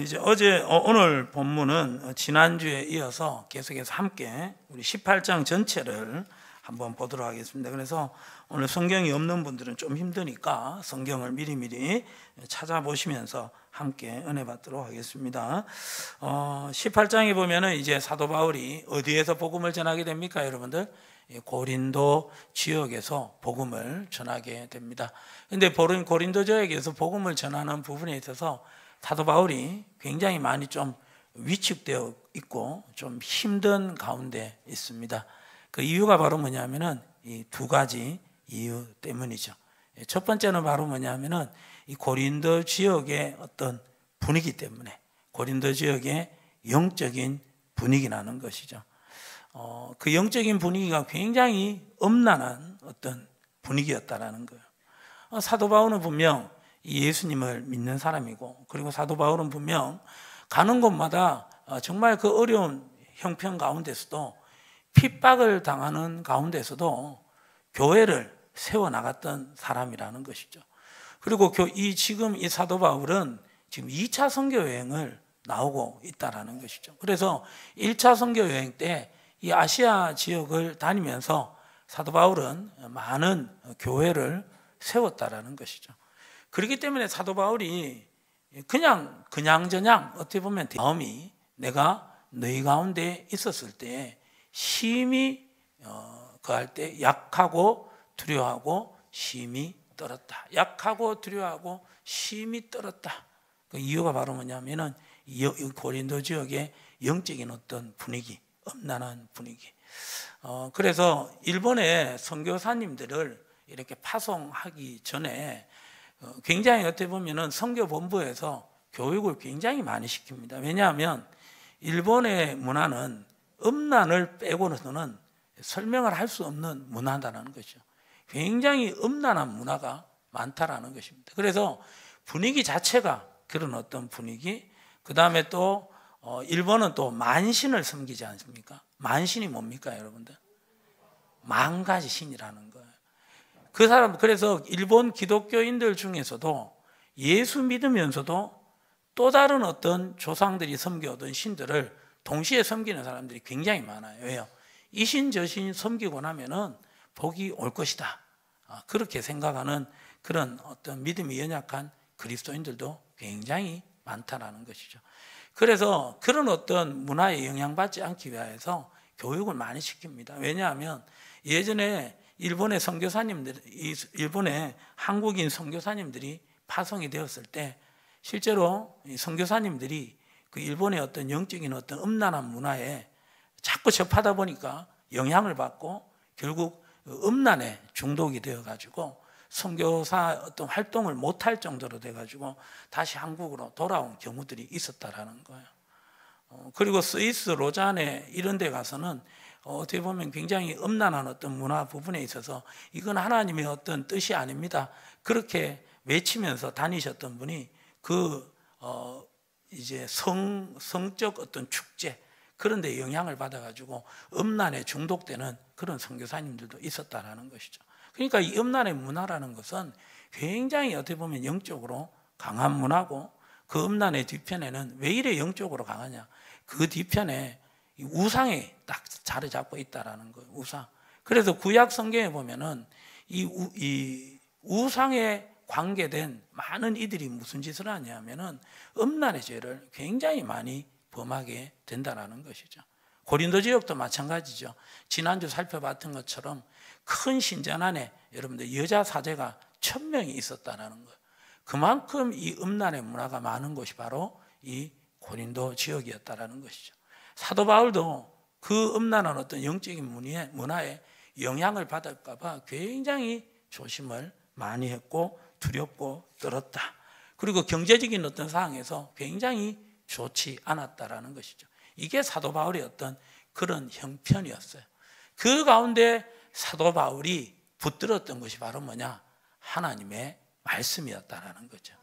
이제 오늘 본문은 지난주에 이어서 계속해서 함께 우리 18장 전체를 한번 보도록 하겠습니다. 그래서 오늘 성경이 없는 분들은 좀 힘드니까 성경을 미리미리 찾아보시면서 함께 은혜 받도록 하겠습니다. 18장에 보면은 이제 사도 바울이 어디에서 복음을 전하게 됩니까, 여러분들? 고린도 지역에서 복음을 전하게 됩니다. 근데 고린도 지역에서 복음을 전하는 부분에 있어서 사도 바울이 굉장히 많이 좀 위축되어 있고 좀 힘든 가운데 있습니다. 그 이유가 바로 뭐냐면은 이 두 가지 이유 때문이죠. 첫 번째는 바로 뭐냐면은 이 고린도 지역의 어떤 분위기 때문에, 고린도 지역의 영적인 분위기라는 것이죠. 그 영적인 분위기가 굉장히 엄란한 어떤 분위기였다라는 거예요. 사도 바울은 분명 예수님을 믿는 사람이고, 그리고 사도 바울은 분명 가는 곳마다 정말 그 어려운 형편 가운데서도, 핍박을 당하는 가운데서도 교회를 세워나갔던 사람이라는 것이죠. 그리고 지금 이 사도 바울은 지금 2차 선교 여행을 나오고 있다라는 것이죠. 그래서 1차 선교 여행 때 이 아시아 지역을 다니면서 사도 바울은 많은 교회를 세웠다라는 것이죠. 그렇기 때문에 사도 바울이 그냥저냥 어떻게 보면 마음이 내가 너희 가운데 있었을 때 심히 그할 때 약하고 두려워하고 심히 떨었다. 약하고 두려워하고 심히 떨었다. 그 이유가 바로 뭐냐면은 이 고린도 지역의 영적인 어떤 분위기, 엄난한 분위기. 그래서 일본의 선교사님들을 이렇게 파송하기 전에 굉장히 어떻게 보면은 선교본부에서 교육을 굉장히 많이 시킵니다. 왜냐하면 일본의 문화는 음란을 빼고는 설명을 할 수 없는 문화다라는 것이죠. 굉장히 음란한 문화가 많다라는 것입니다. 그래서 분위기 자체가 그런 어떤 분위기, 그 다음에 또 일본은 또 만신을 섬기지 않습니까? 만신이 뭡니까, 여러분들? 만 가지 신이라는 거예요. 그래서 일본 기독교인들 중에서도 예수 믿으면서도 또 다른 어떤 조상들이 섬겨오던 신들을 동시에 섬기는 사람들이 굉장히 많아요. 왜요? 이 신 저 신 섬기고 나면은 복이 올 것이다. 그렇게 생각하는 그런 어떤 믿음이 연약한 그리스도인들도 굉장히 많다라는 것이죠. 그래서 그런 어떤 문화에 영향받지 않기 위해서 교육을 많이 시킵니다. 왜냐하면 예전에 일본의 한국인 선교사님들이 파송이 되었을 때 실제로 선교사님들이 그 일본의 어떤 영적인 어떤 음란한 문화에 자꾸 접하다 보니까 영향을 받고 결국 음란에 중독이 되어가지고 선교사 어떤 활동을 못할 정도로 돼가지고 다시 한국으로 돌아온 경우들이 있었다라는 거예요. 그리고 스위스 로잔에 이런 데 가서는 어떻게 보면 굉장히 음란한 어떤 문화 부분에 있어서 이건 하나님의 어떤 뜻이 아닙니다. 그렇게 외치면서 다니셨던 분이 이제 성적 어떤 축제 그런 데 영향을 받아가지고 음란에 중독되는 그런 선교사님들도 있었다라는 것이죠. 그러니까 이 음란의 문화라는 것은 굉장히 어떻게 보면 영적으로 강한 문화고, 그 음란의 뒤편에는 왜 이래 영적으로 강하냐? 그 뒤편에 우상이 딱 자리 잡고 있다라는 거예요. 우상. 그래서 구약 성경에 보면은 이 우상에 관계된 많은 이들이 무슨 짓을 하냐면은 음란의 죄를 굉장히 많이 범하게 된다라는 것이죠. 고린도 지역도 마찬가지죠. 지난주 살펴봤던 것처럼 큰 신전 안에 여러분들 여자 사제가 1000명이 있었다라는 거예요. 그만큼 이 음란의 문화가 많은 곳이 바로 이 고린도 지역이었다라는 것이죠. 사도 바울도 그 음란한 어떤 영적인 문화에 영향을 받을까 봐 굉장히 조심을 많이 했고 두렵고 떨었다. 그리고 경제적인 어떤 상황에서 굉장히 좋지 않았다라는 것이죠. 이게 사도 바울의 어떤 그런 형편이었어요. 그 가운데 사도 바울이 붙들었던 것이 바로 뭐냐? 하나님의 말씀이었다라는 거죠.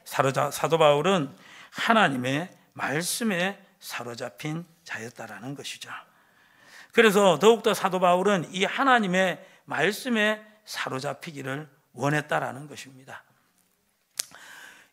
사도 바울은 하나님의 말씀에 사로잡힌 자였다라는 것이죠. 그래서 더욱더 사도 바울은 이 하나님의 말씀에 사로잡히기를 원했다라는 것입니다.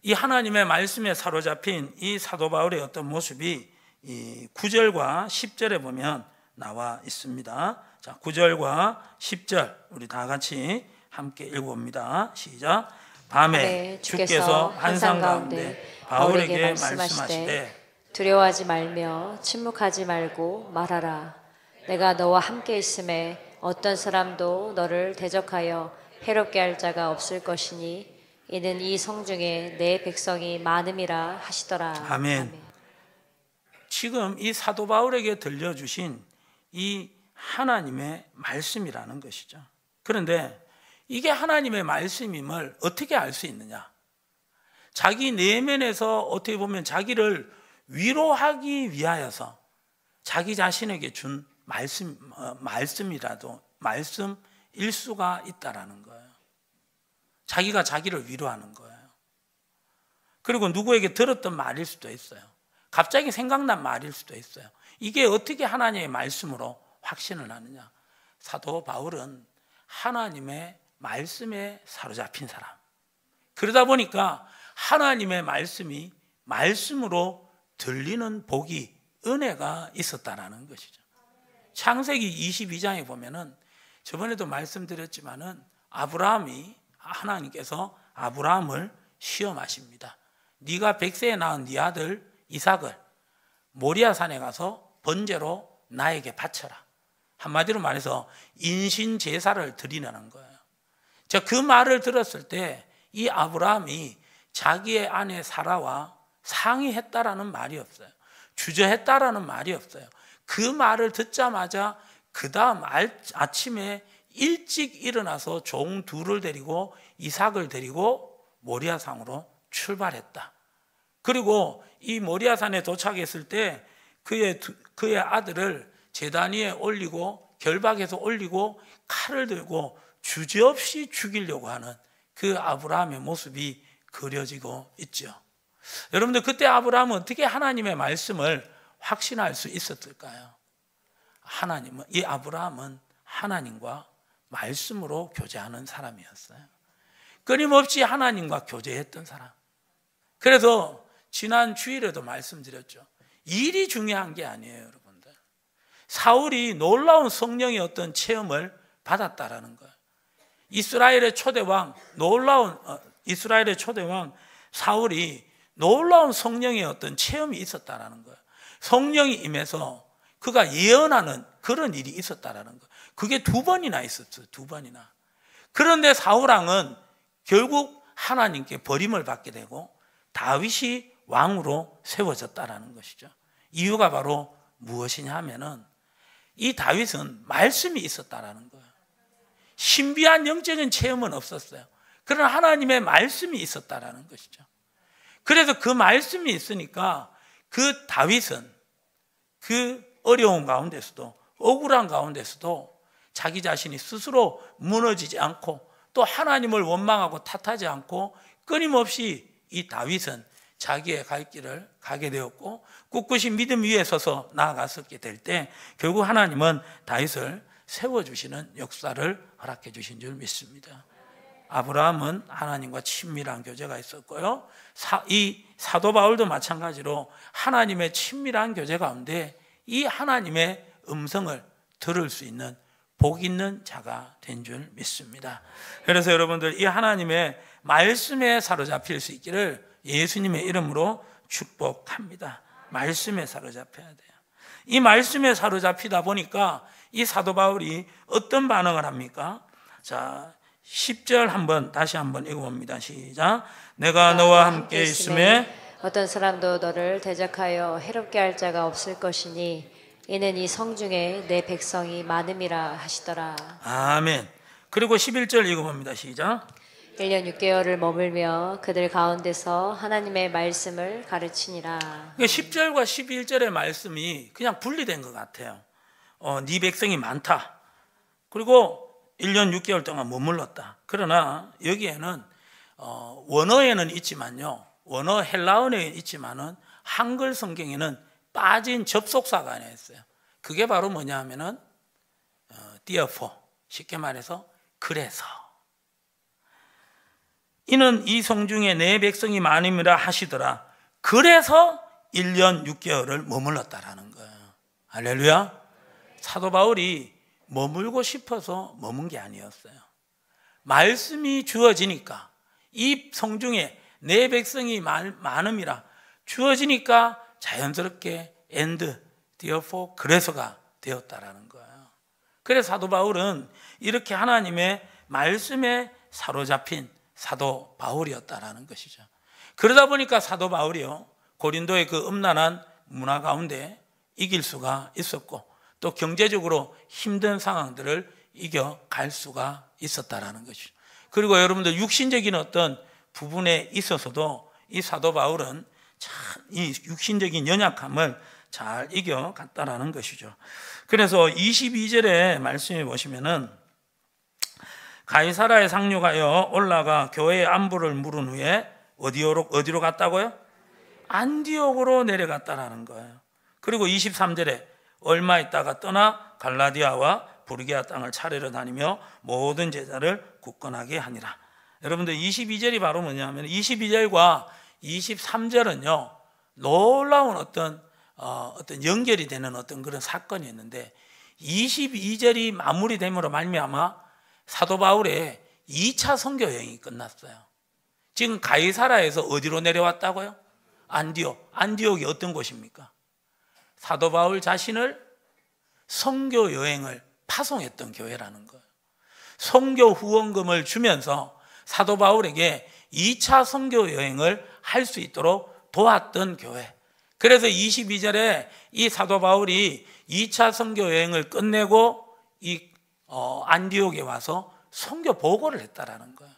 이 하나님의 말씀에 사로잡힌 이 사도 바울의 어떤 모습이 이 9절과 10절에 보면 나와 있습니다. 자, 9절과 10절 우리 다 같이 함께 읽어봅니다. 시작. 밤에 주께서 환상 가운데 바울에게 말씀하시되 두려워하지 말며 침묵하지 말고 말하라. 내가 너와 함께 있음에 어떤 사람도 너를 대적하여 해롭게 할 자가 없을 것이니 이는 이 성중에 내 백성이 많음이라 하시더라. 아멘. 지금 이 사도 바울에게 들려주신 이 하나님의 말씀이라는 것이죠. 그런데 이게 하나님의 말씀임을 어떻게 알 수 있느냐? 자기 내면에서 어떻게 보면 자기를 위로하기 위하여서 자기 자신에게 준 말씀이라도 말씀일 수가 있다라는 거예요. 자기가 자기를 위로하는 거예요. 그리고 누구에게 들었던 말일 수도 있어요. 갑자기 생각난 말일 수도 있어요. 이게 어떻게 하나님의 말씀으로 확신을 하느냐? 사도 바울은 하나님의 말씀에 사로잡힌 사람. 그러다 보니까 하나님의 말씀이 말씀으로 들리는 복이, 은혜가 있었다라는 것이죠. 창세기 22장에 보면은 저번에도 말씀드렸지만은 하나님께서 아브라함을 시험하십니다. 네가 100세에 낳은 네 아들 이삭을 모리아산에 가서 번제로 나에게 바쳐라. 한마디로 말해서 인신 제사를 드리라는 거예요. 그 말을 들었을 때 이 아브라함이 자기의 아내 사라와 상의했다라는 말이 없어요. 주저했다라는 말이 없어요. 그 말을 듣자마자 그 다음 아침에 일찍 일어나서 종 둘을 데리고 이삭을 데리고 모리아산으로 출발했다. 그리고 이 모리아산에 도착했을 때 그의 아들을 제단 위에 올리고 결박해서 올리고 칼을 들고 주저없이 죽이려고 하는 그 아브라함의 모습이 그려지고 있죠. 여러분들, 그때 아브라함은 어떻게 하나님의 말씀을 확신할 수 있었을까요? 이 아브라함은 하나님과 말씀으로 교제하는 사람이었어요. 끊임없이 하나님과 교제했던 사람. 그래서 지난 주일에도 말씀드렸죠. 일이 중요한 게 아니에요, 여러분들. 사울이 놀라운 성령의 어떤 체험을 받았다라는 거예요. 이스라엘의 초대왕 사울이 놀라운 성령의 어떤 체험이 있었다라는 거예요. 성령이 임해서 그가 예언하는 그런 일이 있었다라는 거예요. 그게 2번이나 있었어요. 2번이나. 그런데 사울왕은 결국 하나님께 버림을 받게 되고 다윗이 왕으로 세워졌다라는 것이죠. 이유가 바로 무엇이냐 하면은 이 다윗은 말씀이 있었다라는 거예요. 신비한 영적인 체험은 없었어요. 그러나 하나님의 말씀이 있었다라는 것이죠. 그래서 그 말씀이 있으니까 그 다윗은 그 어려운 가운데서도, 억울한 가운데서도 자기 자신이 스스로 무너지지 않고 또 하나님을 원망하고 탓하지 않고 끊임없이 이 다윗은 자기의 갈 길을 가게 되었고 꿋꿋이 믿음 위에 서서 나아갔었게 될 때 결국 하나님은 다윗을 세워주시는 역사를 허락해 주신 줄 믿습니다. 아브라함은 하나님과 친밀한 교제가 있었고요. 이 사도 바울도 마찬가지로 하나님의 친밀한 교제 가운데 이 하나님의 음성을 들을 수 있는 복 있는 자가 된 줄 믿습니다. 그래서 여러분들, 이 하나님의 말씀에 사로잡힐 수 있기를 예수님의 이름으로 축복합니다. 말씀에 사로잡혀야 돼요. 이 말씀에 사로잡히다 보니까 이 사도 바울이 어떤 반응을 합니까? 자, 10절 다시 한번 읽어봅니다. 시작. 내가 너와 함께 있음에 어떤 사람도 너를 대적하여 해롭게 할 자가 없을 것이니 이는 이 성중에 내 백성이 많음이라 하시더라. 아멘. 그리고 11절 읽어봅니다. 시작. 1년 6개월을 머물며 그들 가운데서 하나님의 말씀을 가르치니라. 10절과 11절의 말씀이 그냥 분리된 것 같아요. 네 백성이 많다. 그리고 1년 6개월 동안 머물렀다. 그러나 여기에는 원어에는 있지만요, 원어 헬라어에는 있지만은 한글 성경에는 빠진 접속사가 하나 있어요. 그게 바로 뭐냐 하면은 therefore, 쉽게 말해서 그래서. 이는 이 성중에 내 백성이 많음이라 하시더라. 그래서 1년 6개월을 머물렀다라는 거예요. 할렐루야. 사도 바울이 머물고 싶어서 머문 게 아니었어요. 말씀이 주어지니까, 이 성중에 내 백성이 많음이라 주어지니까 자연스럽게 and therefore 그래서가 되었다라는 거예요. 그래서 사도 바울은 이렇게 하나님의 말씀에 사로잡힌 사도 바울이었다라는 것이죠. 그러다 보니까 사도 바울이요, 고린도의 그 음란한 문화 가운데 이길 수가 있었고, 또 경제적으로 힘든 상황들을 이겨갈 수가 있었다라는 것이죠. 그리고 여러분들 육신적인 어떤 부분에 있어서도 이 사도 바울은 참 이 육신적인 연약함을 잘 이겨갔다라는 것이죠. 그래서 22절에 말씀해 보시면은 가이사라에 상륙하여 올라가 교회의 안부를 물은 후에 어디로 갔다고요? 안디옥으로 내려갔다라는 거예요. 그리고 23절에 얼마 있다가 떠나 갈라디아와 부르기아 땅을 차례로 다니며 모든 제자를 굳건하게 하니라. 여러분들 22절이 바로 뭐냐면 22절과 23절은요 놀라운 어떤 연결이 되는 어떤 그런 사건이 있는데, 22절이 마무리됨으로 말미암아 사도 바울의 2차 선교 여행이 끝났어요. 지금 가이사라에서 어디로 내려왔다고요? 안디옥. 안디옥이 어떤 곳입니까? 사도 바울 자신을 선교 여행을 파송했던 교회라는 거예요. 선교 후원금을 주면서 사도 바울에게 2차 선교 여행을 할 수 있도록 도왔던 교회. 그래서 22절에 이 사도 바울이 2차 선교 여행을 끝내고 이 안디옥에 와서 선교 보고를 했다라는 거예요.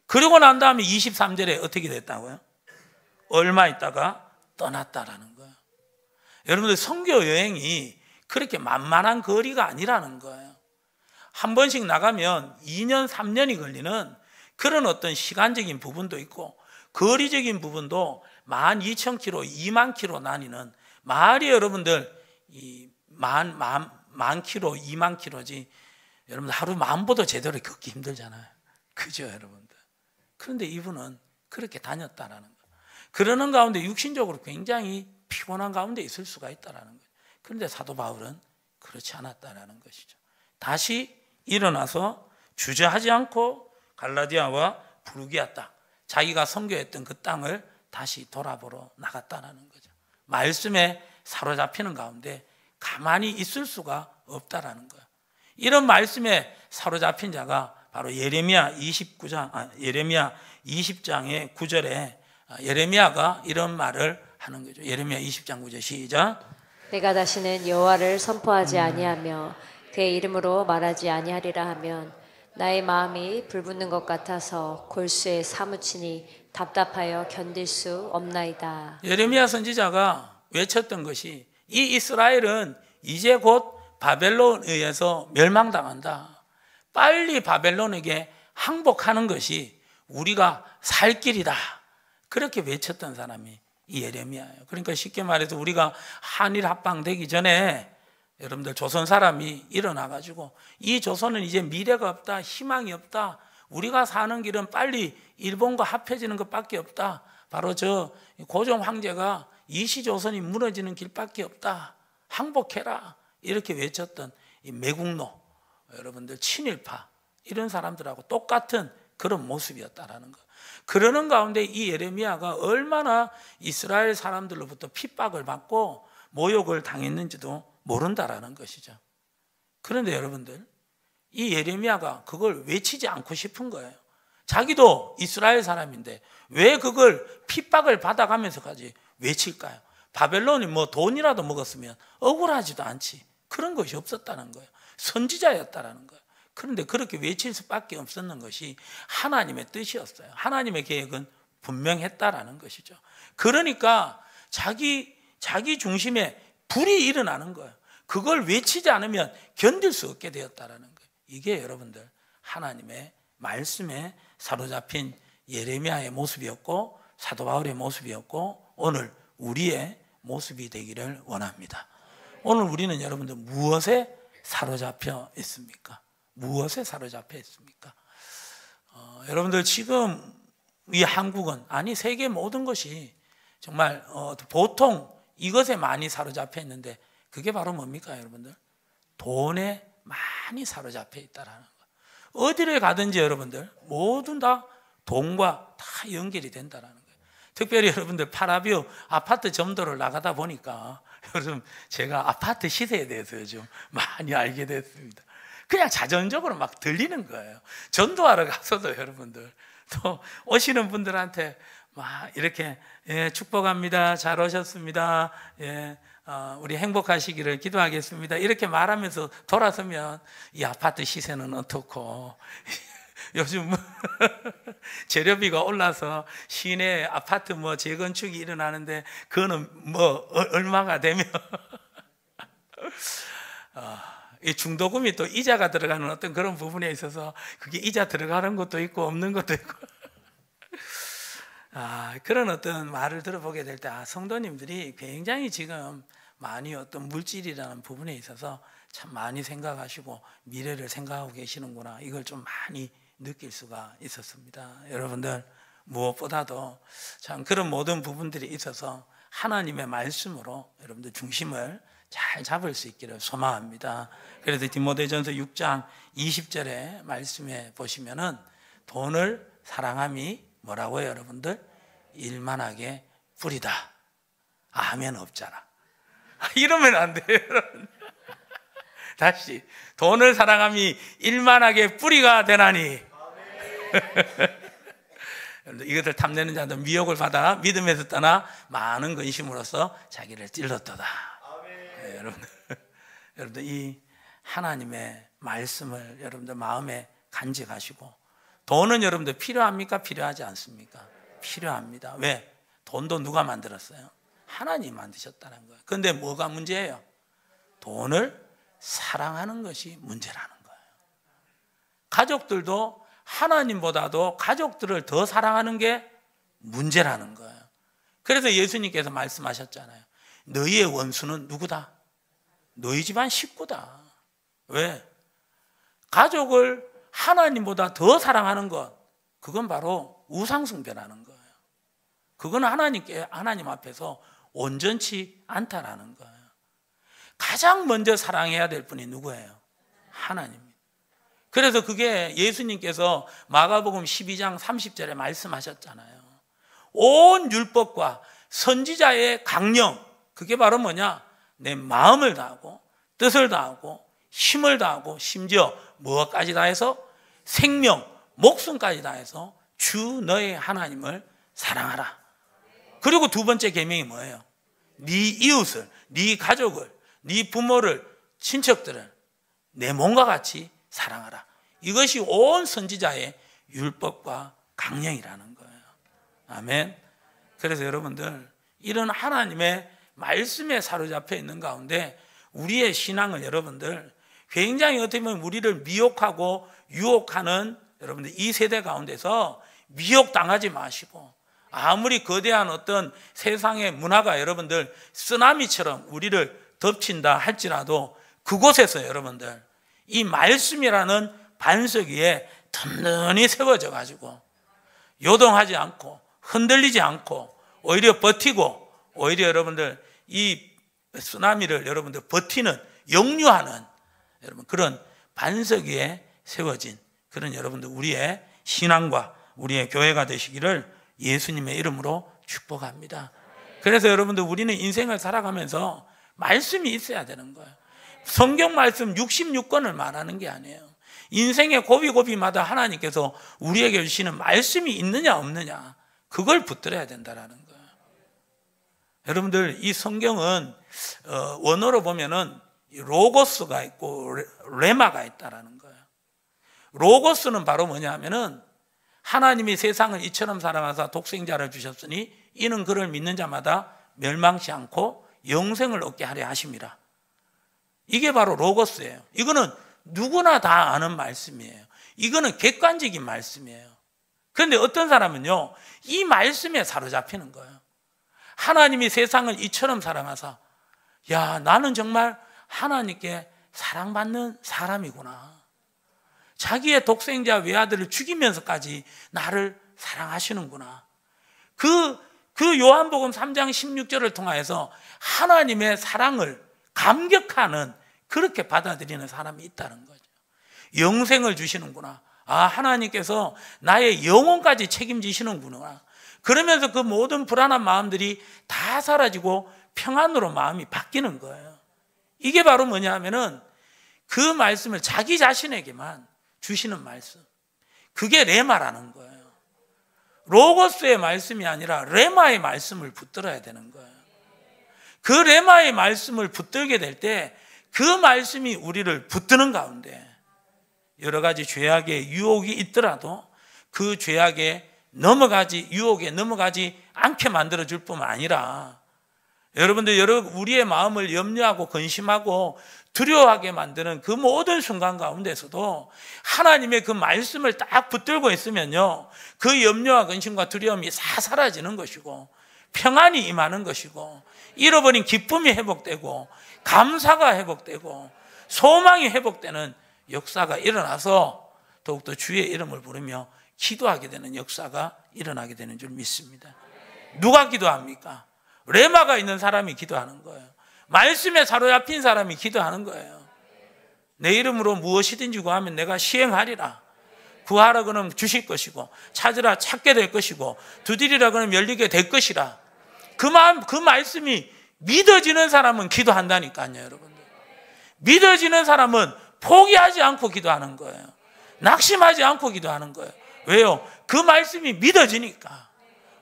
그리고 난 다음에 23절에 어떻게 됐다고요? 얼마 있다가 떠났다라는 거예요. 여러분들 선교 여행이 그렇게 만만한 거리가 아니라는 거예요. 한 번씩 나가면 2년, 3년이 걸리는 그런 어떤 시간적인 부분도 있고, 거리적인 부분도 12,000km, 2만 km 나뉘는 말이 여러분들 만 킬로, 2만 킬로지. 여러분들 하루 만보도 제대로 걷기 힘들잖아요. 그죠, 여러분들? 그런데 이분은 그렇게 다녔다라는 거예요. 그러는 가운데 육신적으로 굉장히 피곤한 가운데 있을 수가 있다라는 거예요. 그런데 사도 바울은 그렇지 않았다라는 것이죠. 다시 일어나서 주저하지 않고 갈라디아와 부르기아 땅, 자기가 선교했던 그 땅을 다시 돌아보러 나갔다라는 거죠. 말씀에 사로잡히는 가운데 가만히 있을 수가 없다라는 거예요. 이런 말씀에 사로잡힌 자가 바로 예레미야 20장의 9절에 예레미야가 이런 말을 하는 거죠. 예레미야 20장 9절 시작. 내가 다시는 여호와를 선포하지 아니하며 그의 이름으로 말하지 아니하리라 하면 나의 마음이 불붙는 것 같아서 골수에 사무치니 답답하여 견딜 수 없나이다. 예레미야 선지자가 외쳤던 것이, 이 이스라엘은 이제 곧 바벨론에 의해서 멸망당한다. 빨리 바벨론에게 항복하는 것이 우리가 살 길이다. 그렇게 외쳤던 사람이 이 예레미야예요. 그러니까 쉽게 말해서 우리가 한일 합방되기 전에 여러분들 조선 사람이 일어나가지고 이 조선은 이제 미래가 없다, 희망이 없다, 우리가 사는 길은 빨리 일본과 합해지는 것밖에 없다, 바로 저 고종 황제가 이시조선이 무너지는 길밖에 없다, 항복해라, 이렇게 외쳤던 이 매국노, 여러분들 친일파, 이런 사람들하고 똑같은 그런 모습이었다라는 거. 그러는 가운데 이 예레미야가 얼마나 이스라엘 사람들로부터 핍박을 받고 모욕을 당했는지도 모른다라는 것이죠. 그런데 여러분들, 이 예레미야가 그걸 외치지 않고 싶은 거예요. 자기도 이스라엘 사람인데 왜 그걸 핍박을 받아가면서까지 외칠까요? 바벨론이 뭐 돈이라도 먹었으면 억울하지도 않지. 그런 것이 없었다는 거예요. 선지자였다라는 거예요. 그런데 그렇게 외칠 수밖에 없었는 것이 하나님의 뜻이었어요. 하나님의 계획은 분명했다라는 것이죠. 그러니까 자기 중심에 불이 일어나는 거예요. 그걸 외치지 않으면 견딜 수 없게 되었다라는 거예요. 이게 여러분들 하나님의 말씀에 사로잡힌 예레미야의 모습이었고 사도 바울의 모습이었고 오늘 우리의 모습이 되기를 원합니다. 오늘 우리는 여러분들 무엇에 사로잡혀 있습니까? 무엇에 사로잡혀 있습니까? 여러분들 지금 이 한국은, 아니 세계 모든 것이 정말 보통 이것에 많이 사로잡혀 있는데, 그게 바로 뭡니까 여러분들? 돈에 많이 사로잡혀 있다라는 거. 어디를 가든지 여러분들 모든 다 돈과 다 연결이 된다라는 거예요. 특별히 여러분들 파라뷰 아파트 점도를 나가다 보니까 여러분, 제가 아파트 시세에 대해서 좀 많이 알게 됐습니다. 그냥 자전적으로 막 들리는 거예요. 전도하러 가서도 여러분들, 또 오시는 분들한테 막 이렇게, 예, 축복합니다, 잘 오셨습니다, 예, 우리 행복하시기를 기도하겠습니다, 이렇게 말하면서 돌아서면 이 아파트 시세는 어떻고 요즘 재료비가 올라서 시내 아파트 뭐 재건축이 일어나는데 그거는 뭐 얼마가 되면 이 중도금이 또 이자가 들어가는 어떤 그런 부분에 있어서 그게 이자 들어가는 것도 있고 없는 것도 있고 그런 어떤 말을 들어보게 될 때 성도님들이 굉장히 지금 많이 어떤 물질이라는 부분에 있어서 참 많이 생각하시고 미래를 생각하고 계시는구나, 이걸 좀 많이 느낄 수가 있었습니다. 여러분들, 무엇보다도 참 그런 모든 부분들이 있어서 하나님의 말씀으로 여러분들 중심을 잘 잡을 수 있기를 소망합니다. 그래서 디모데전서 6장 20절의 말씀에 보시면은 돈을 사랑함이 뭐라고요 여러분들? 일만하게 뿌리다. 아멘 없잖아. 이러면 안 돼요 여러분. 다시, 돈을 사랑함이 일만하게 뿌리가 되나니. 이것을 탐내는 자도 미혹을 받아 믿음에서 떠나 많은 근심으로써 자기를 찔렀도다. 네, 여러분들 이 하나님의 말씀을 여러분들 마음에 간직하시고, 돈은 여러분들 필요합니까? 필요하지 않습니까? 필요합니다. 왜? 돈도 누가 만들었어요? 하나님이 만드셨다는 거예요. 그런데 뭐가 문제예요? 돈을 사랑하는 것이 문제라는 거예요. 가족들도 하나님보다도 가족들을 더 사랑하는 게 문제라는 거예요. 그래서 예수님께서 말씀하셨잖아요. 너희의 원수는 누구다? 너희 집안 식구다. 왜? 가족을 하나님보다 더 사랑하는 것, 그건 바로 우상숭배라는 거예요. 그건 하나님 앞에서 온전치 않다라는 거예요. 가장 먼저 사랑해야 될 분이 누구예요? 하나님입니다. 그래서 그게 예수님께서 마가복음 12장 30절에 말씀하셨잖아요. 온 율법과 선지자의 강령, 그게 바로 뭐냐? 내 마음을 다하고 뜻을 다하고 힘을 다하고 심지어 무엇까지 다해서? 생명, 목숨까지 다해서 주 너의 하나님을 사랑하라. 그리고 두 번째 계명이 뭐예요? 네 이웃을, 네 가족을, 네 부모를, 친척들을 내 몸과 같이 사랑하라. 이것이 온 선지자의 율법과 강령이라는 거예요. 아멘. 그래서 여러분들, 이런 하나님의 말씀에 사로잡혀 있는 가운데 우리의 신앙을 여러분들 굉장히 어떻게 보면 우리를 미혹하고 유혹하는 여러분들 이 세대 가운데서 미혹당하지 마시고, 아무리 거대한 어떤 세상의 문화가 여러분들 쓰나미처럼 우리를 덮친다 할지라도 그곳에서 여러분들 이 말씀이라는 반석 위에 든든히 세워져 가지고 요동하지 않고 흔들리지 않고 오히려 버티고, 오히려 여러분들 이 쓰나미를 여러분들 버티는, 역류하는 여러분 그런 반석 위에 세워진 그런 여러분들 우리의 신앙과 우리의 교회가 되시기를 예수님의 이름으로 축복합니다. 그래서 여러분들 우리는 인생을 살아가면서 말씀이 있어야 되는 거예요. 성경 말씀 66권을 말하는 게 아니에요. 인생의 고비고비마다 하나님께서 우리에게 주시는 말씀이 있느냐 없느냐, 그걸 붙들어야 된다는 거예요. 여러분들 이 성경은 원어로 보면은 로고스가 있고 레마가 있다라는 거예요. 로고스는 바로 뭐냐 하면은 하나님이 세상을 이처럼 사랑하사 독생자를 주셨으니 이는 그를 믿는 자마다 멸망치 않고 영생을 얻게 하려 하심이라. 이게 바로 로고스예요. 이거는 누구나 다 아는 말씀이에요. 이거는 객관적인 말씀이에요. 그런데 어떤 사람은요, 이 말씀에 사로잡히는 거예요. 하나님이 세상을 이처럼 사랑하사, 야, 나는 정말 하나님께 사랑받는 사람이구나. 자기의 독생자 외아들을 죽이면서까지 나를 사랑하시는구나. 그 요한복음 3장 16절을 통하여서 하나님의 사랑을 감격하는, 그렇게 받아들이는 사람이 있다는 거죠. 영생을 주시는구나. 하나님께서 나의 영혼까지 책임지시는구나. 그러면서 그 모든 불안한 마음들이 다 사라지고 평안으로 마음이 바뀌는 거예요. 이게 바로 뭐냐 하면은 그 말씀을 자기 자신에게만 주시는 말씀, 그게 레마라는 거예요. 로고스의 말씀이 아니라 레마의 말씀을 붙들어야 되는 거예요. 그 레마의 말씀을 붙들게 될 때 그 말씀이 우리를 붙드는 가운데 여러 가지 죄악의 유혹이 있더라도 그 죄악에 유혹에 넘어가지 않게 만들어줄 뿐만 아니라 여러분들 우리의 마음을 염려하고 근심하고 두려워하게 만드는 그 모든 순간 가운데서도 하나님의 그 말씀을 딱 붙들고 있으면요, 그 염려와 근심과 두려움이 다 사라지는 것이고 평안이 임하는 것이고 잃어버린 기쁨이 회복되고 감사가 회복되고 소망이 회복되는 역사가 일어나서 더욱더 주의 이름을 부르며 기도하게 되는 역사가 일어나게 되는 줄 믿습니다. 누가 기도합니까? 레마가 있는 사람이 기도하는 거예요. 말씀에 사로잡힌 사람이 기도하는 거예요. 내 이름으로 무엇이든지 구하면 내가 시행하리라. 구하라 그러면 주실 것이고, 찾으라 찾게 될 것이고, 두드리라 그러면 열리게 될 것이라. 그 말씀이 믿어지는 사람은 기도한다니까요, 여러분들. 믿어지는 사람은 포기하지 않고 기도하는 거예요. 낙심하지 않고 기도하는 거예요. 왜요? 그 말씀이 믿어지니까.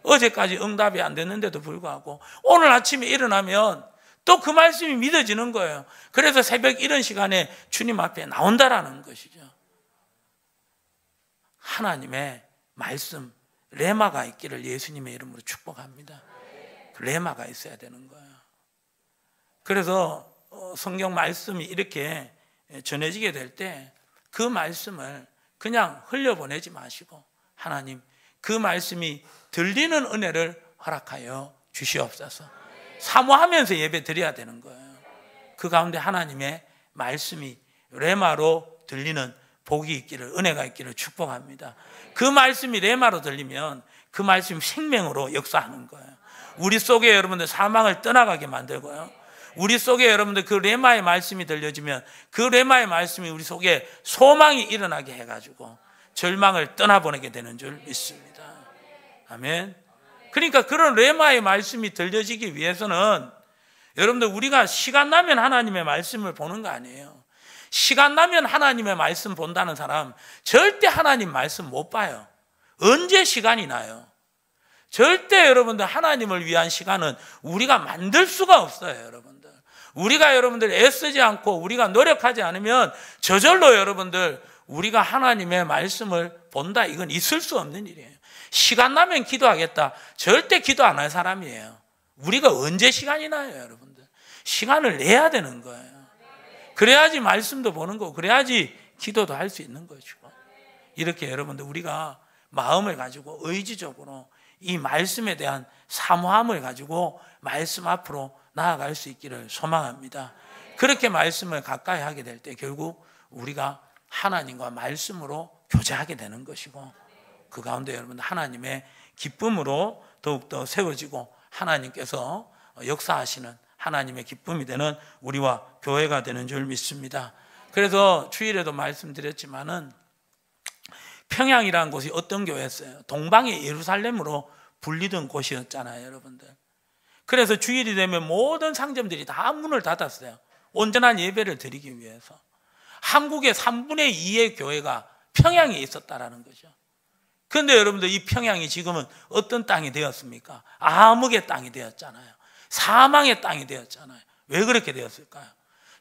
어제까지 응답이 안 됐는데도 불구하고 오늘 아침에 일어나면 또 그 말씀이 믿어지는 거예요. 그래서 새벽 이런 시간에 주님 앞에 나온다라는 것이죠. 하나님의 말씀, 레마가 있기를 예수님의 이름으로 축복합니다. 레마가 있어야 되는 거예요. 그래서 성경 말씀이 이렇게 전해지게 될 때 그 말씀을 그냥 흘려보내지 마시고 하나님, 그 말씀이 들리는 은혜를 허락하여 주시옵소서. 사모하면서 예배 드려야 되는 거예요. 그 가운데 하나님의 말씀이 레마로 들리는 복이 있기를, 은혜가 있기를 축복합니다. 그 말씀이 레마로 들리면 그 말씀이 생명으로 역사하는 거예요. 우리 속에 여러분들 사망을 떠나가게 만들고요, 우리 속에 여러분들 그 레마의 말씀이 들려지면 그 레마의 말씀이 우리 속에 소망이 일어나게 해가지고 절망을 떠나보내게 되는 줄 믿습니다. 아멘. 그러니까 그런 레마의 말씀이 들려지기 위해서는 여러분들 우리가 시간 나면 하나님의 말씀을 보는 거 아니에요. 시간 나면 하나님의 말씀 본다는 사람 절대 하나님 말씀 못 봐요. 언제 시간이 나요? 절대 여러분들 하나님을 위한 시간은 우리가 만들 수가 없어요, 여러분들. 우리가 여러분들 애쓰지 않고 우리가 노력하지 않으면 저절로 여러분들 우리가 하나님의 말씀을 본다, 이건 있을 수 없는 일이에요. 시간 나면 기도하겠다, 절대 기도 안 할 사람이에요. 우리가 언제 시간이 나요, 여러분들? 시간을 내야 되는 거예요. 그래야지 말씀도 보는 거고, 그래야지 기도도 할 수 있는 것이고. 이렇게 여러분들 우리가 마음을 가지고 의지적으로 이 말씀에 대한 사모함을 가지고 말씀 앞으로 나아갈 수 있기를 소망합니다. 그렇게 말씀을 가까이 하게 될 때 결국 우리가 하나님과 말씀으로 교제하게 되는 것이고, 그 가운데 여러분 하나님의 기쁨으로 더욱더 세워지고 하나님께서 역사하시는 하나님의 기쁨이 되는 우리와 교회가 되는 줄 믿습니다. 그래서 주일에도 말씀드렸지만은 평양이라는 곳이 어떤 교회였어요? 동방의 예루살렘으로 불리던 곳이었잖아요, 여러분들. 그래서 주일이 되면 모든 상점들이 다 문을 닫았어요. 온전한 예배를 드리기 위해서. 한국의 3분의 2의 교회가 평양에 있었다라는 거죠. 그런데 여러분들 이 평양이 지금은 어떤 땅이 되었습니까? 암흑의 땅이 되었잖아요. 사망의 땅이 되었잖아요. 왜 그렇게 되었을까요?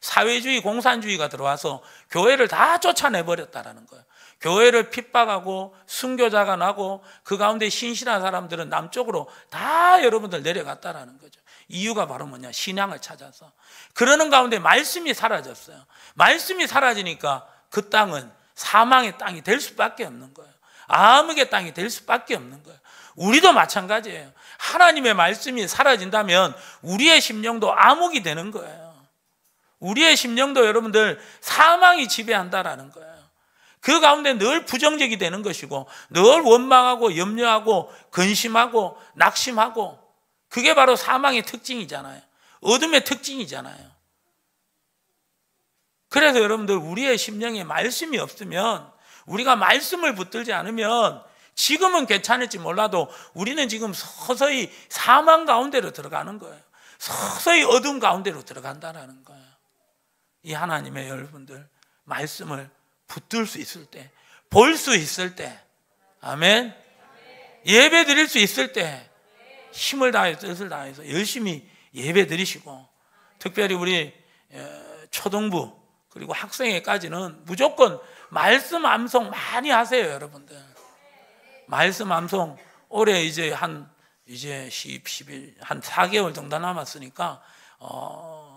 사회주의, 공산주의가 들어와서 교회를 다 쫓아내버렸다라는 거예요. 교회를 핍박하고 순교자가 나고 그 가운데 신실한 사람들은 남쪽으로 다 여러분들 내려갔다라는 거죠. 이유가 바로 뭐냐? 신앙을 찾아서. 그러는 가운데 말씀이 사라졌어요. 말씀이 사라지니까 그 땅은 사망의 땅이 될 수밖에 없는 거예요. 암흑의 땅이 될 수밖에 없는 거예요. 우리도 마찬가지예요. 하나님의 말씀이 사라진다면 우리의 심령도 암흑이 되는 거예요. 우리의 심령도 여러분들 사망이 지배한다라는 거예요. 그 가운데 늘 부정적이 되는 것이고 늘 원망하고 염려하고 근심하고 낙심하고 그게 바로 사망의 특징이잖아요. 어둠의 특징이잖아요. 그래서 여러분들 우리의 심령에 말씀이 없으면 우리가 말씀을 붙들지 않으면 지금은 괜찮을지 몰라도 우리는 지금 서서히 사망 가운데로 들어가는 거예요. 서서히 어둠 가운데로 들어간다는 거예요. 이 하나님의 여러분들 말씀을 붙들 수 있을 때, 볼 수 있을 때, 아멘. 예배 드릴 수 있을 때 힘을 다해서 뜻을 다해서 열심히 예배 드리시고, 특별히 우리 초등부 그리고 학생회까지는 무조건 말씀 암송 많이 하세요, 여러분들. 말씀 암송 올해 이제 한 11, 한 4개월 정도 남았으니까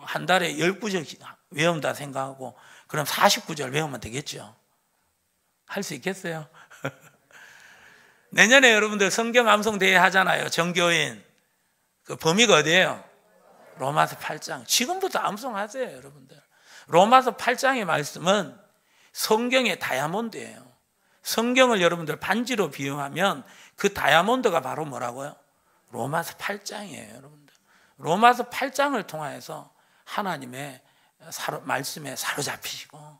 한 달에 10구절 외운다 생각하고 그럼 49절 외우면 되겠죠. 할 수 있겠어요? 내년에 여러분들 성경 암송 대회 하잖아요. 정교인. 그 범위가 어디예요? 로마서 8장. 지금부터 암송하세요, 여러분들. 로마서 8장의 말씀은 성경의 다이아몬드예요. 성경을 여러분들 반지로 비유하면 그 다이아몬드가 바로 뭐라고요? 로마서 8장이에요, 여러분들. 로마서 8장을 통하여서 하나님의 말씀에 사로잡히시고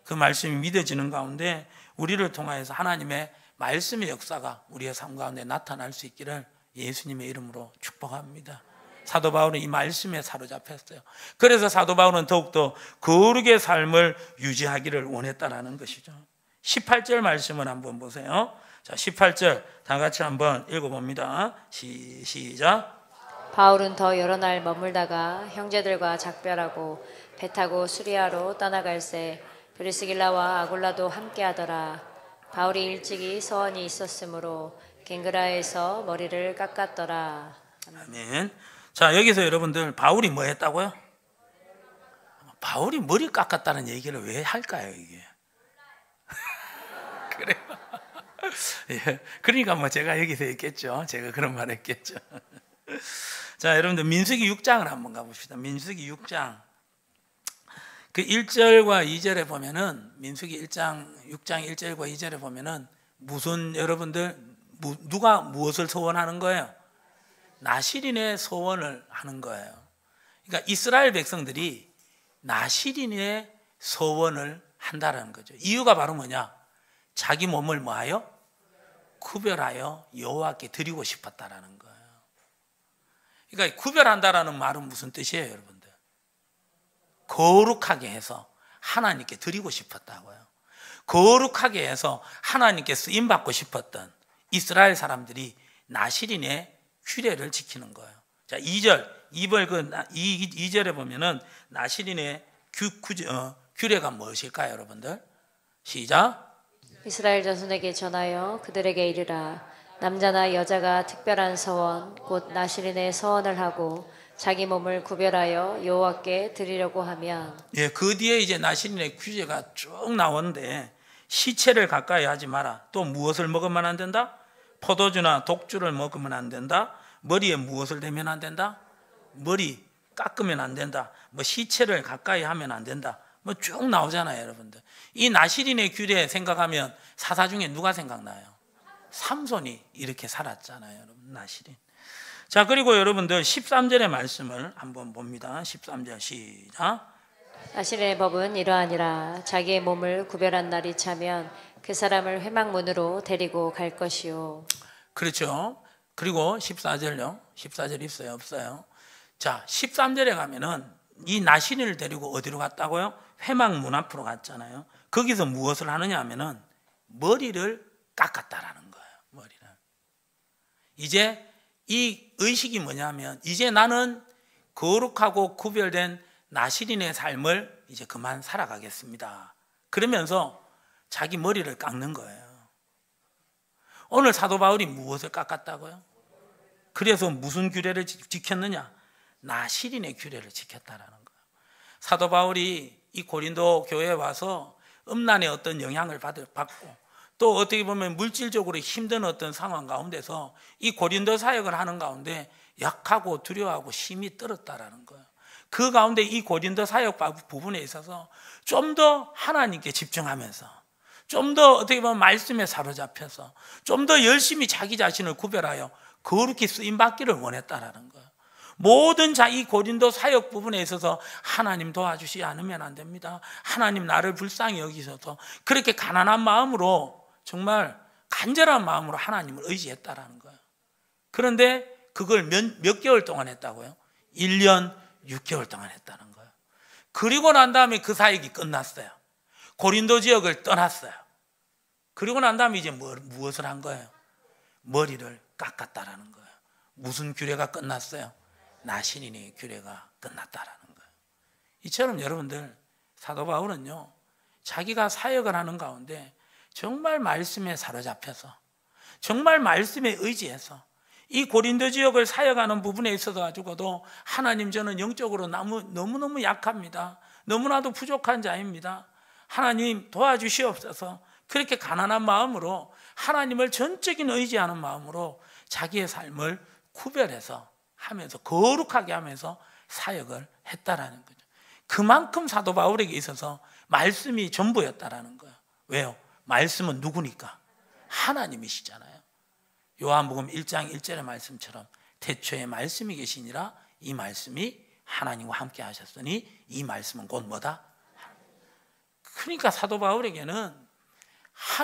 그 말씀이 믿어지는 가운데 우리를 통하여서 하나님의 말씀의 역사가 우리의 삶 가운데 나타날 수 있기를 예수님의 이름으로 축복합니다. 사도 바울은 이 말씀에 사로잡혔어요. 그래서 사도 바울은 더욱더 거룩의 삶을 유지하기를 원했다라는 것이죠. 18절 말씀을 한번 보세요. 자, 18절 다 같이 한번 읽어봅니다. 시작. 바울은 더 여러 날 머물다가 형제들과 작별하고 배 타고 수리아로 떠나갈새 브리스길라와 아굴라도 함께하더라. 바울이 일찍이 서원이 있었으므로 갱그라에서 머리를 깎았더라. 아멘. 자, 여기서 여러분들 바울이 뭐 했다고요? 바울이 머리 깎았다는 얘기를 왜 할까요, 이게? 그래요. 예, 그러니까 뭐 제가 여기서 했겠죠. 제가 그런 말 했겠죠. 자, 여러분들 민수기 6장을 한번 가봅시다. 민수기 6장 그 1절과 2절에 보면은 민수기 6장 1절과 2절에 보면은 무슨 여러분들 누가 무엇을 소원하는 거예요? 나실인의 소원을 하는 거예요. 그러니까 이스라엘 백성들이 나실인의 소원을 한다라는 거죠. 이유가 바로 뭐냐? 자기 몸을 뭐하여? 구별하여 여호와께 드리고 싶었다라는 거예요. 그러니까 구별한다라는 말은 무슨 뜻이에요, 여러분들? 거룩하게 해서 하나님께 드리고 싶었다고요. 거룩하게 해서 하나님께 쓰임받고 싶었던 이스라엘 사람들이 나실인의 규례를 지키는 거예요. 자, 2절에 보면은 나실인의 규례가 무엇일까요, 여러분들? 시작. 이스라엘 자손에게 전하여 그들에게 이르라. 남자나 여자가 특별한 서원 곧 나실인의 서원을 하고 자기 몸을 구별하여 여호와께 드리려고 하면, 예, 그 뒤에 이제 나실인의 규제가 쭉 나오는데 시체를 가까이 하지 마라. 또 무엇을 먹으면 안 된다? 포도주나 독주를 먹으면 안 된다. 머리에 무엇을 대면 안 된다? 머리 깎으면 안 된다. 뭐 시체를 가까이 하면 안 된다. 뭐 쭉 나오잖아요, 여러분들. 이 나실인의 규례 생각하면 사사 중에 누가 생각나요? 삼손이 이렇게 살았잖아요, 여러분. 나실인. 자, 그리고 여러분들 13절의 말씀을 한번 봅니다. 13절 시작. 나실인의 법은 이러하니라. 자기의 몸을 구별한 날이 차면 그 사람을 회막문으로 데리고 갈 것이요. 그렇죠. 그리고 14절요. 14절 있어요, 없어요? 자, 13절에 가면은 이 나실인을 데리고 어디로 갔다고요? 회막문 앞으로 갔잖아요. 거기서 무엇을 하느냐 하면은 머리를 깎았다라는 거예요. 머리를. 이제 이 의식이 뭐냐면 이제 나는 거룩하고 구별된 나실인의 삶을 이제 그만 살아가겠습니다. 그러면서 자기 머리를 깎는 거예요. 오늘 사도 바울이 무엇을 깎았다고요? 그래서 무슨 규례를 지켰느냐? 나실인의 규례를 지켰다라는 거예요. 사도 바울이 이 고린도 교회에 와서 음란의 어떤 영향을 받고 또 어떻게 보면 물질적으로 힘든 어떤 상황 가운데서 이 고린도 사역을 하는 가운데 약하고 두려워하고 힘이 떨었다라는 거예요. 그 가운데 이 고린도 사역 부분에 있어서 좀 더 하나님께 집중하면서 좀 더 어떻게 보면 말씀에 사로잡혀서 좀 더 열심히 자기 자신을 구별하여 거룩히 쓰임받기를 원했다라는 거예요. 모든 이 고린도 사역 부분에 있어서 하나님 도와주시지 않으면 안 됩니다. 하나님 나를 불쌍히 여기셔서 그렇게 가난한 마음으로 정말 간절한 마음으로 하나님을 의지했다라는 거예요. 그런데 그걸 몇 개월 동안 했다고요? 1년 6개월 동안 했다는 거예요. 그리고 난 다음에 그 사역이 끝났어요. 고린도 지역을 떠났어요. 그리고 난 다음에 이제 무엇을 한 거예요? 머리를 깎았다라는 거예요. 무슨 규례가 끝났어요? 나신인의 규례가 끝났다라는 거예요. 이처럼 여러분들 사도 바울은요, 자기가 사역을 하는 가운데 정말 말씀에 사로잡혀서 정말 말씀에 의지해서 이 고린도 지역을 사역하는 부분에 있어서 가지고도 하나님, 저는 영적으로 너무너무 약합니다. 너무나도 부족한 자입니다. 하나님 도와주시옵소서. 그렇게 가난한 마음으로 하나님을 전적인 의지하는 마음으로 자기의 삶을 구별해서 하면서 거룩하게 하면서 사역을 했다라는 거죠. 그만큼 사도 바울에게 있어서 말씀이 전부였다라는 거예요. 왜요? 말씀은 누구니까? 하나님이시잖아요. 요한복음 1장 1절의 말씀처럼 태초에 말씀이 계시니라 이 말씀이 하나님과 함께 하셨으니 이 말씀은 곧 뭐다? 그러니까 사도 바울에게는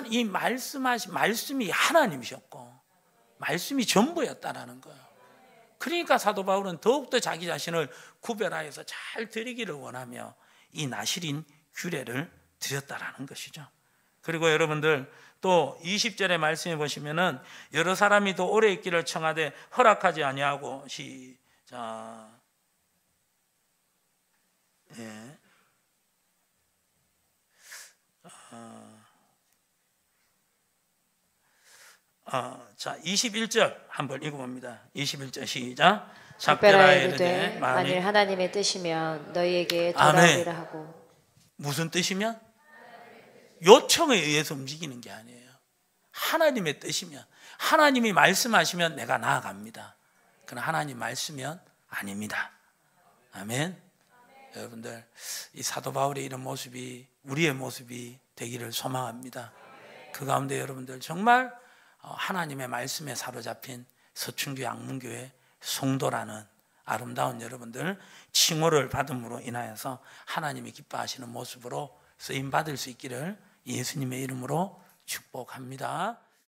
이 말씀이 하나님이셨고 말씀이 전부였다라는 거예요. 그러니까 사도 바울은 더욱더 자기 자신을 구별하여서 잘 드리기를 원하며 이 나실인 규례를 드렸다라는 것이죠. 그리고 여러분들 또 20절의 말씀에 보시면은 여러 사람이 더 오래 있기를 청하되 허락하지 아니하고 시작. 예. 자, 21절 한번 읽어봅니다. 21절 시작. 작별하여 이르되 만일 하나님의 뜻이면 너희에게 돌아오리라 하고. 무슨 뜻이면? 요청에 의해서 움직이는 게 아니에요. 하나님의 뜻이면, 하나님이 말씀하시면 내가 나아갑니다. 그러나 하나님 말씀이면 아닙니다. 아멘. 여러분들, 이 사도 바울의 이런 모습이 우리의 모습이 되기를 소망합니다. 그 가운데 여러분들 정말 하나님의 말씀에 사로잡힌 서춘교 양문교회 송도라는 아름다운 여러분들 칭호를 받음으로 인하여서 하나님이 기뻐하시는 모습으로 쓰임받을 수 있기를 예수님의 이름으로 축복합니다.